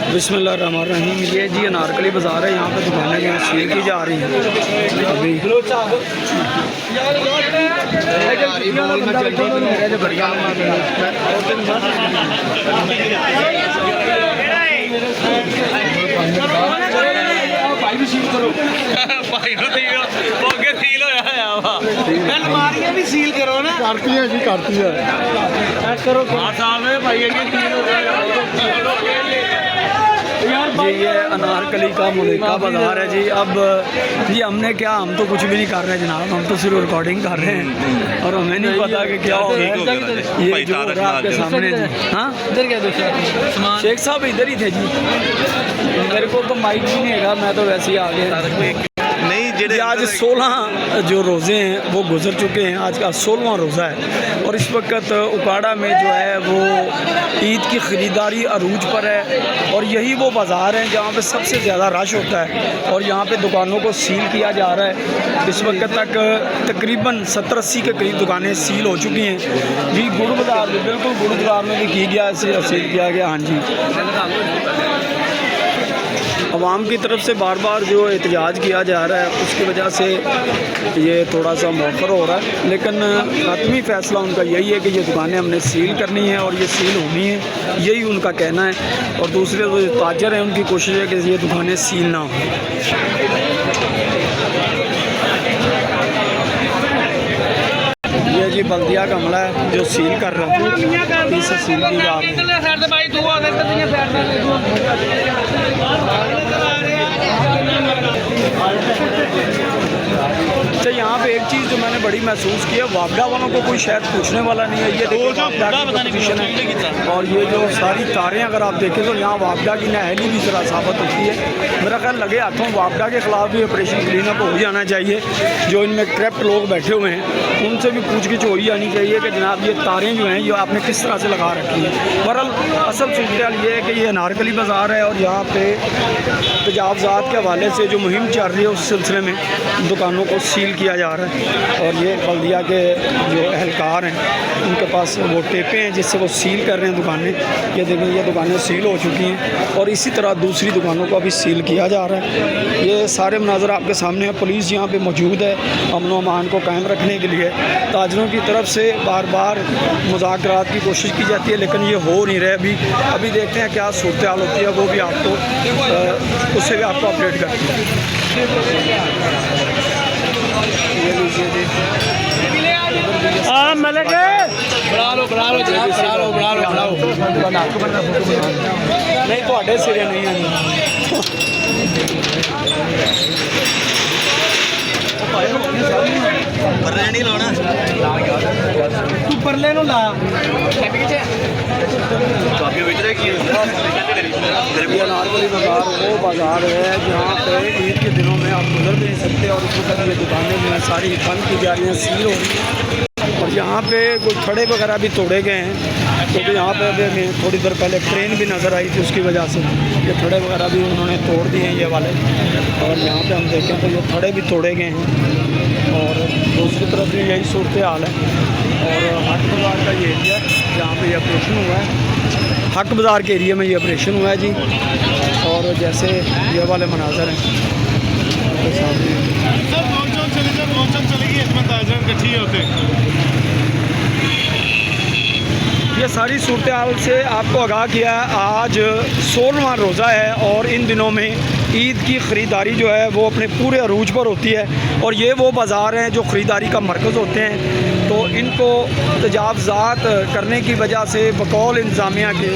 बिस्मिल्लाहिर्रहमानिर्रहीम। ये जी अनारकली बाज़ार है। यहाँ पे दुकानें जो सील की जा रही हैं अभी। अलमारियां भी सील करो ना। करती है जी, करती है। करो जी ये अनारकली का मुलेका बाज़ार है जी। अब जी हमने क्या, हम तो कुछ भी नहीं कर रहे जनाब, हम तो सिर्फ रिकॉर्डिंग कर रहे हैं और हमें नहीं पता कि क्या हो रहा है। ये जो हो रहा है आपके सामने जी। हाँ इधर क्या दूसरा शेख साहब इधर ही थे जी। मेरे को तो माइक भी नहीं है, मैं तो वैसे ही आ गया। जी आज 16 जो रोज़े हैं वो गुजर चुके हैं। आज का 16वां रोज़ा है और इस वक्त उकाड़ा में जो है वो ईद की ख़रीदारी अरूज पर है और यही वो बाज़ार है जहाँ पे सबसे ज़्यादा रश होता है और यहाँ पे दुकानों को सील किया जा रहा है। इस वक्त तक तकरीबन 70-80 के करीब दुकानें सील हो चुकी हैं जी। गुड़ बाज़ार में बिल्कुल गुड़ बाज़ार में भी की गया, सील किया गया। हाँ जी, अवाम की तरफ से बार बार जो एहतजाज किया जा रहा है उसकी वजह से ये थोड़ा सा मौखर हो रहा है, लेकिन हतमी फ़ैसला उनका यही है कि ये दुकानें हमने सील करनी है और ये सील होनी है, यही उनका कहना है। और दूसरे जो ताजर हैं उनकी कोशिश है कि ये दुकानें सील ना हों। ये जी बल्दिया का अमला है जो सील कर रहा है, इस सील की बात है। अच्छा यहाँ पे एक चीज़ जो मैंने बड़ी महसूस की है, वापडा वालों को कोई शायद पूछने वाला नहीं है। ये देखिए वापडा की पोजीशन है और ये जो सारी तारें अगर आप देखें तो यहाँ वापडा की नाअहली भी ज़रा साबित होती है। मेरा ख्याल लगे हाथों वापडा के ख़िलाफ़ भी ऑपरेशन क्लीन अप हो जाना चाहिए। जो इनमें करप्ट लोग बैठे हुए हैं उनसे भी पूछ गिछ हो ही जानी चाहिए कि जनाब ये तारें जो हैं ये आपने किस तरह से लगा रखी है। बहरहाल असल सूरत ये है कि ये अनारकली बाज़ार है और यहाँ पे तजावज़ात के हवाले से जो मुहिम चल रही है उस सिलसिले में दुकानों को सील किया जा रहा है। और ये बल्दिया के जो एहलकार हैं उनके पास वो टेपें हैं जिससे वो सील कर रहे हैं दुकानें। ये देखें ये दुकानें सील हो चुकी हैं और इसी तरह दूसरी दुकानों को अभी सील किया जा रहा है। ये सारे मनाज़र आपके सामने है। पुलिस यहाँ पे मौजूद है अमन व अमान को कायम रखने के लिए। ताजरों की तरफ से बार बार मुज़ाकरात की कोशिश की जाती है लेकिन ये हो नहीं रहे। अभी देखते हैं क्या सूरत हाल होती है, वो भी आपको उससे भी आपको अपडेट करते हैं। हाँ मलक बढ़ा लो जनाब, बढ़ा लो नहीं तो सिरे नहीं है। परले नहीं लाना तू परले नु ला। ये अनारकली बाज़ार वो बाज़ार है जहाँ पे ईद के दिनों में आप गुजर भी नहीं सकते और उस वक्त ये दुकानें जो हैं सारी बंद की जा रही हैं, सील हो रही हैं। और यहाँ पे कुछ खड़े वगैरह भी तोड़े गए हैं क्योंकि यहाँ पे अभी हमें थोड़ी देर पहले ट्रेन भी नज़र आई थी, उसकी वजह से ये खड़े वगैरह भी उन्होंने तोड़ दिए हैं ये वाले। और यहाँ पे हम देखें तो ये खड़े भी तोड़े गए हैं और दूसरी तरफ भी यही सूरत हाल है। और हक बाज़ार का ये एरिया है जहाँ पे ये ऑपरेशन हुआ है, हक बाज़ार के एरिया में ये ऑपरेशन हुआ है जी। और जैसे ये वाले मनाज़र हैं ये सारी सूरत हाल से आपको आगाह किया है। आज 16वां रोज़ा है और इन दिनों में ईद की ख़रीदारी जो है वो अपने पूरे अरूज पर होती है और ये वो बाज़ार हैं जो ख़रीदारी का मरकज़ होते हैं। तो इनको तजावज़ात करने की वजह से बकौल इंतज़ामिया के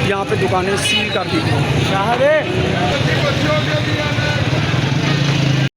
यहाँ पे दुकानें सील कर दी गई।